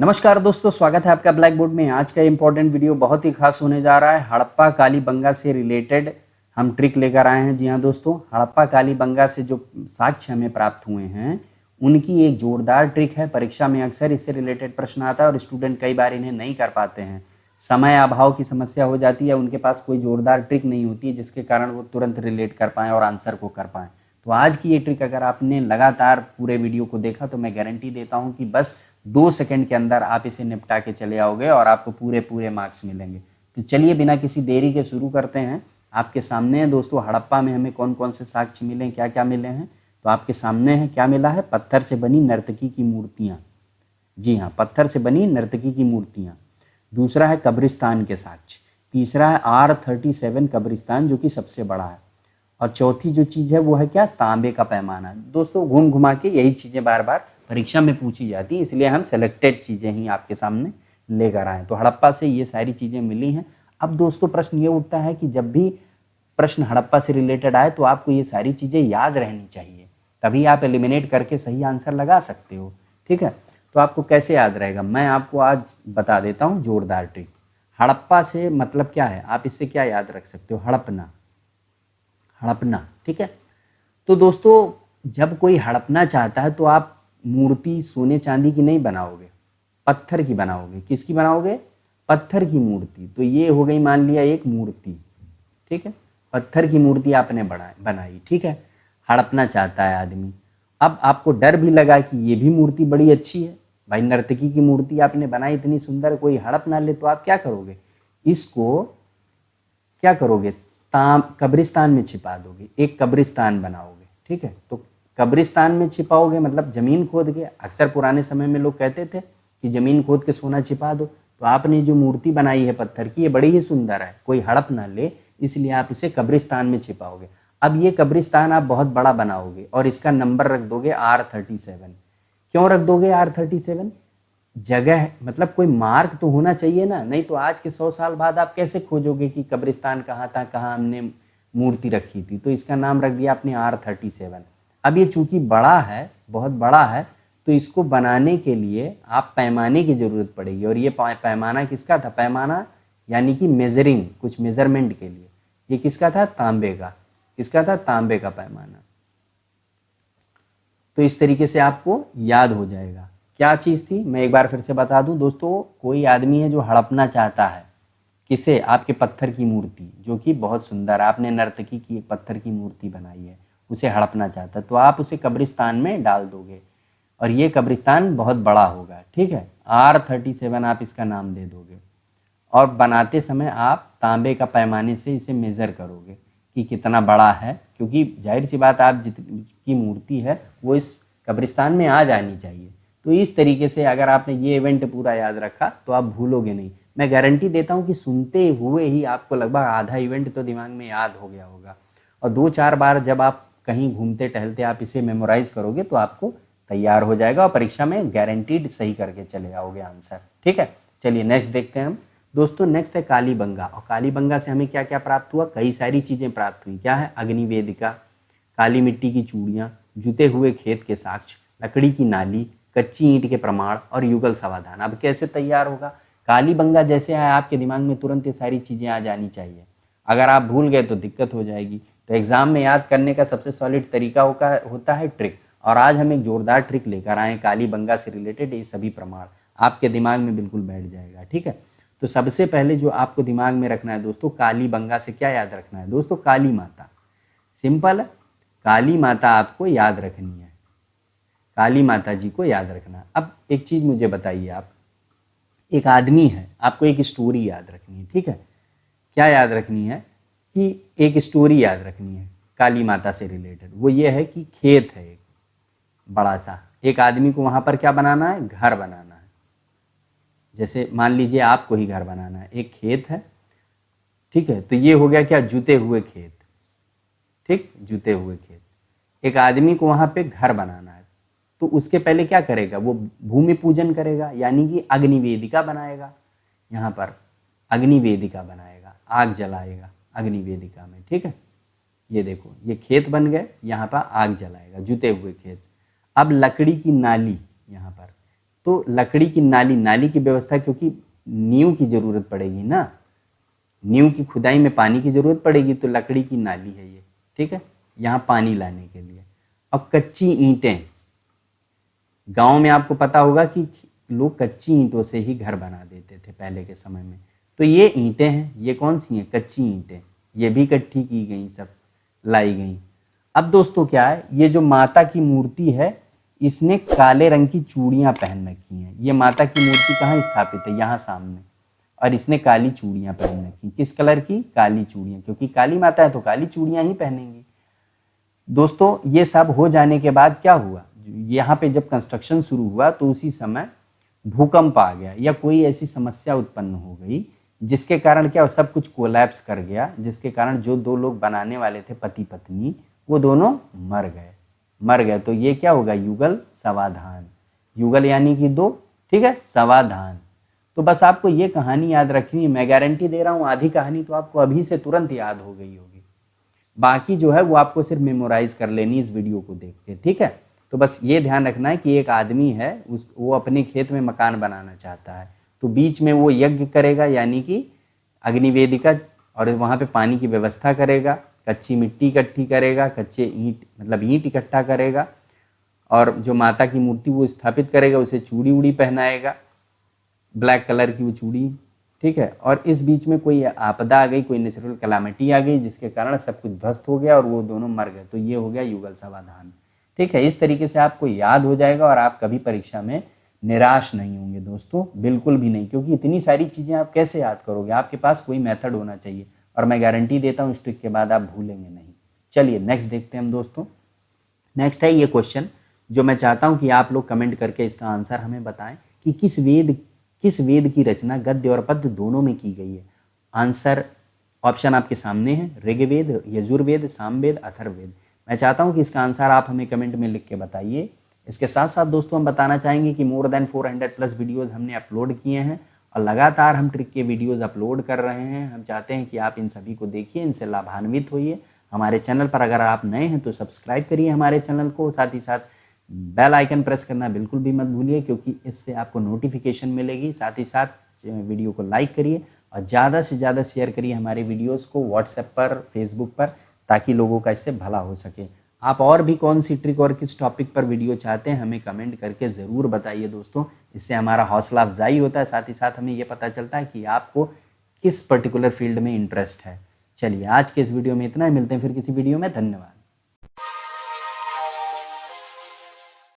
नमस्कार दोस्तों, स्वागत है आपका ब्लैक बोर्ड में। आज का इंपॉर्टेंट वीडियो बहुत ही खास होने जा रहा है। हड़प्पा कालीबंगा से रिलेटेड हम ट्रिक लेकर आए हैं। जी हाँ दोस्तों, हड़प्पा कालीबंगा से जो साक्ष्य हमें प्राप्त हुए हैं उनकी एक जोरदार ट्रिक है। परीक्षा में अक्सर इससे रिलेटेड प्रश्न आता है और स्टूडेंट कई बार इन्हें नहीं कर पाते हैं। समय अभाव की समस्या हो जाती है, उनके पास कोई जोरदार ट्रिक नहीं होती है जिसके कारण वो तुरंत रिलेट कर पाएँ और आंसर को कर पाएँ। तो आज की ये ट्रिक अगर आपने लगातार पूरे वीडियो को देखा तो मैं गारंटी देता हूँ कि बस 2 सेकंड के अंदर आप इसे निपटा के चले आओगे और आपको पूरे मार्क्स मिलेंगे। तो चलिए बिना किसी देरी के शुरू करते हैं। आपके सामने है दोस्तों, हड़प्पा में हमें कौन कौन से साक्ष्य मिले, क्या क्या मिले हैं। तो आपके सामने है, क्या मिला है? पत्थर से बनी नर्तकी की मूर्तियाँ। जी हाँ, पत्थर से बनी नर्तकी की मूर्तियाँ। दूसरा है कब्रिस्तान के साक्ष्य। तीसरा है R37 कब्रिस्तान, जो कि सबसे बड़ा है। और चौथी जो चीज़ है वो है क्या? तांबे का पैमाना। दोस्तों घूम घुमा के यही चीज़ें बार बार परीक्षा में पूछी जाती है, इसलिए हम सेलेक्टेड चीज़ें ही आपके सामने लेकर आए। तो हड़प्पा से ये सारी चीज़ें मिली हैं। अब दोस्तों प्रश्न ये उठता है कि जब भी प्रश्न हड़प्पा से रिलेटेड आए तो आपको ये सारी चीज़ें याद रहनी चाहिए, तभी आप एलिमिनेट करके सही आंसर लगा सकते हो। ठीक है, तो आपको कैसे याद रहेगा मैं आपको आज बता देता हूँ जोरदार ट्रिक। हड़प्पा से मतलब क्या है, आप इससे क्या याद रख सकते हो? हड़पना, हड़पना। ठीक है, तो दोस्तों जब कोई हड़पना चाहता है तो आप मूर्ति सोने चांदी की नहीं बनाओगे, पत्थर की बनाओगे। किसकी बनाओगे? पत्थर की मूर्ति। तो ये हो गई मान लिया एक मूर्ति। ठीक है, पत्थर की मूर्ति आपने बनाई। ठीक है, हड़पना चाहता है आदमी। अब आपको डर भी लगा कि ये भी मूर्ति बड़ी अच्छी है, भाई नर्तकी की मूर्ति आपने बनाई इतनी सुंदर, कोई हड़प ना ले, तो आप क्या करोगे? इसको क्या करोगे? कब्रिस्तान में छिपा दोगे, एक कब्रिस्तान बनाओगे। ठीक है, तो कब्रिस्तान में छिपाओगे मतलब ज़मीन खोद के। अक्सर पुराने समय में लोग कहते थे कि ज़मीन खोद के सोना छिपा दो। तो आपने जो मूर्ति बनाई है पत्थर की, ये बड़ी ही सुंदर है, कोई हड़प ना ले, इसलिए आप इसे कब्रिस्तान में छिपाओगे। अब ये कब्रिस्तान आप बहुत बड़ा बनाओगे और इसका नंबर रख दोगे R37। क्यों रख दोगे R37? जगह मतलब कोई मार्क तो होना चाहिए ना, नहीं तो आज के 100 साल बाद आप कैसे खोजोगे कि कब्रिस्तान कहाँ था, कहाँ हमने मूर्ति रखी थी। तो इसका नाम रख दिया आपने R37। अब ये चूंकि बड़ा है, बहुत बड़ा है, तो इसको बनाने के लिए आप पैमाने की ज़रूरत पड़ेगी। और ये पैमाना किसका था? पैमाना यानी कि मेजरिंग, कुछ मेजरमेंट के लिए। ये किसका था? तांबे का। किसका था? तांबे का पैमाना। तो इस तरीके से आपको याद हो जाएगा। क्या चीज़ थी मैं एक बार फिर से बता दूं दोस्तों, कोई आदमी है जो हड़पना चाहता है। किसे? आपके पत्थर की मूर्ति, जो कि बहुत सुंदर, आपने नर्तकी की एक पत्थर की मूर्ति बनाई है, उसे हड़पना चाहता है, तो आप उसे कब्रिस्तान में डाल दोगे और ये कब्रिस्तान बहुत बड़ा होगा। ठीक है, R37 आप इसका नाम दे दोगे। और बनाते समय आप तांबे का पैमाने से इसे मेज़र करोगे कि कितना बड़ा है, क्योंकि जाहिर सी बात आप जितनी मूर्ति है वो इस कब्रिस्तान में आ जानी चाहिए। तो इस तरीके से अगर आपने ये इवेंट पूरा याद रखा तो आप भूलोगे नहीं। मैं गारंटी देता हूँ कि सुनते हुए ही आपको लगभग आधा इवेंट तो दिमाग में याद हो गया होगा। और 2-4 बार जब आप कहीं घूमते टहलते आप इसे मेमोराइज करोगे तो आपको तैयार हो जाएगा और परीक्षा में गारंटीड सही करके चले आओगे आंसर। ठीक है, चलिए नेक्स्ट देखते हैं हम दोस्तों। नेक्स्ट है कालीबंगा। और कालीबंगा से हमें क्या क्या प्राप्त हुआ? कई सारी चीज़ें प्राप्त हुई। क्या है? अग्निवेदिका, काली मिट्टी की चूड़ियाँ, जुते हुए खेत के साक्ष्य, लकड़ी की नाली, कच्ची ईंट के प्रमाण और युगल समाधान। अब कैसे तैयार होगा? कालीबंगा जैसे है आपके दिमाग में तुरंत ये सारी चीज़ें आ जानी चाहिए। अगर आप भूल गए तो दिक्कत हो जाएगी। तो एग्जाम में याद करने का सबसे सॉलिड तरीका होता है ट्रिक। और आज हम एक जोरदार ट्रिक लेकर आए कालीबंगा से रिलेटेड। ये सभी प्रमाण आपके दिमाग में बिल्कुल बैठ जाएगा। ठीक है, तो सबसे पहले जो आपको दिमाग में रखना है दोस्तों, कालीबंगा से क्या याद रखना है दोस्तों? काली माता। सिंपल है, काली माता आपको याद रखनी है, काली माता जी को याद रखना। अब एक चीज़ मुझे बताइए, आप एक आदमी है, आपको एक स्टोरी याद रखनी है। ठीक है, क्या याद रखनी है? कि एक स्टोरी याद रखनी है काली माता से रिलेटेड। वो ये है कि खेत है एक बड़ा सा, एक आदमी को वहाँ पर क्या बनाना है? घर बनाना है। जैसे मान लीजिए आपको ही घर बनाना है, एक खेत है। ठीक है, तो ये हो गया क्या? जुते हुए खेत। ठीक, जुते हुए खेत। एक आदमी को वहाँ पे घर बनाना है, तो उसके पहले क्या करेगा? वो भूमि पूजन करेगा, यानी कि अग्निवेदिका बनाएगा। यहाँ पर अग्निवेदिका बनाएगा, आग जलाएगा अग्निवेदिका में। ठीक है, ये देखो ये खेत बन गए, यहाँ पर आग जलाएगा, जुते हुए खेत। अब लकड़ी की नाली यहाँ पर, तो लकड़ी की नाली, नाली की व्यवस्था, क्योंकि नींव की ज़रूरत पड़ेगी ना, नींव की खुदाई में पानी की ज़रूरत पड़ेगी, तो लकड़ी की नाली है ये, ठीक है, यहाँ पानी लाने के लिए। अब कच्ची ईंटें, गांव में आपको पता होगा कि लोग कच्ची ईंटों से ही घर बना देते थे पहले के समय में। तो ये ईंटें हैं, ये कौन सी हैं? कच्ची ईंटें। ये भी इकट्ठी की गई, सब लाई गई। अब दोस्तों क्या है, ये जो माता की मूर्ति है, इसने काले रंग की चूड़ियाँ पहन रखी हैं। ये माता की मूर्ति कहाँ स्थापित है? यहाँ सामने। और इसने काली चूड़ियाँ पहन रखी। किस कलर की? काली चूड़ियाँ, क्योंकि काली माता है तो काली चूड़ियाँ ही पहनेंगी। दोस्तों ये सब हो जाने के बाद क्या हुआ, यहाँ पे जब कंस्ट्रक्शन शुरू हुआ तो उसी समय भूकंप आ गया या कोई ऐसी समस्या उत्पन्न हो गई जिसके कारण क्या, सब कुछ कोलैप्स कर गया, जिसके कारण जो दो लोग बनाने वाले थे पति पत्नी, वो दोनों मर गए। तो ये क्या होगा? युगल समाधान। युगल यानी कि दो, ठीक है, समाधान। तो बस आपको ये कहानी याद रखनी है। मैं गारंटी दे रहा हूँ आधी कहानी तो आपको अभी से तुरंत याद हो गई होगी, बाकी जो है वो आपको सिर्फ मेमोराइज कर लेनी इस वीडियो को देख के, ठीक है। तो बस ये ध्यान रखना है कि एक आदमी है, वो अपने खेत में मकान बनाना चाहता है, तो बीच में वो यज्ञ करेगा, यानी कि अग्निवेदिका, और वहाँ पे पानी की व्यवस्था करेगा, कच्ची मिट्टी इकट्ठी करेगा, कच्चे ईंट मतलब ईंट इकट्ठा करेगा, और जो माता की मूर्ति वो स्थापित करेगा, उसे चूड़ी उड़ी पहनाएगा, ब्लैक कलर की वो चूड़ी, ठीक है। और इस बीच में कोई आपदा आ गई, कोई नेचुरल कैलामिटी आ गई, जिसके कारण सब कुछ ध्वस्त हो गया और वो दोनों मर गए। तो ये हो गया युगल समाधान, ठीक है। इस तरीके से आपको याद हो जाएगा और आप कभी परीक्षा में निराश नहीं होंगे दोस्तों, बिल्कुल भी नहीं, क्योंकि इतनी सारी चीज़ें आप कैसे याद करोगे? आपके पास कोई मेथड होना चाहिए, और मैं गारंटी देता हूँ इस ट्रिक के बाद आप भूलेंगे नहीं। चलिए नेक्स्ट देखते हैं हम दोस्तों। नेक्स्ट है ये क्वेश्चन, जो मैं चाहता हूँ कि आप लोग कमेंट करके इसका आंसर हमें बताएं कि किस वेद की रचना गद्य और पद्य दोनों में की गई है। आंसर ऑप्शन आपके सामने है, ऋग्वेद, यजुर्वेद, सामवेद, अथर्ववेद। मैं चाहता हूं कि इसका आंसर आप हमें कमेंट में लिख के बताइए। इसके साथ साथ दोस्तों हम बताना चाहेंगे कि मोर देन 400+ वीडियोस हमने अपलोड किए हैं और लगातार हम ट्रिक के वीडियोस अपलोड कर रहे हैं। हम चाहते हैं कि आप इन सभी को देखिए, इनसे लाभान्वित होइए। हमारे चैनल पर अगर आप नए हैं तो सब्सक्राइब करिए हमारे चैनल को, साथ ही साथ बेल आइकन प्रेस करना बिल्कुल भी मत भूलिए, क्योंकि इससे आपको नोटिफिकेशन मिलेगी। साथ ही साथ वीडियो को लाइक करिए और ज़्यादा से ज़्यादा शेयर करिए हमारे वीडियोस को व्हाट्सएप पर, फेसबुक पर, ताकि लोगों का इससे भला हो सके। आप और भी कौन सी ट्रिक और किस टॉपिक पर वीडियो चाहते हैं हमें कमेंट करके ज़रूर बताइए दोस्तों। इससे हमारा हौसला अफजाई होता है, साथ ही साथ हमें ये पता चलता है कि आपको किस पर्टिकुलर फील्ड में इंटरेस्ट है। चलिए आज के इस वीडियो में इतना ही, मिलते हैं फिर किसी वीडियो में। धन्यवाद।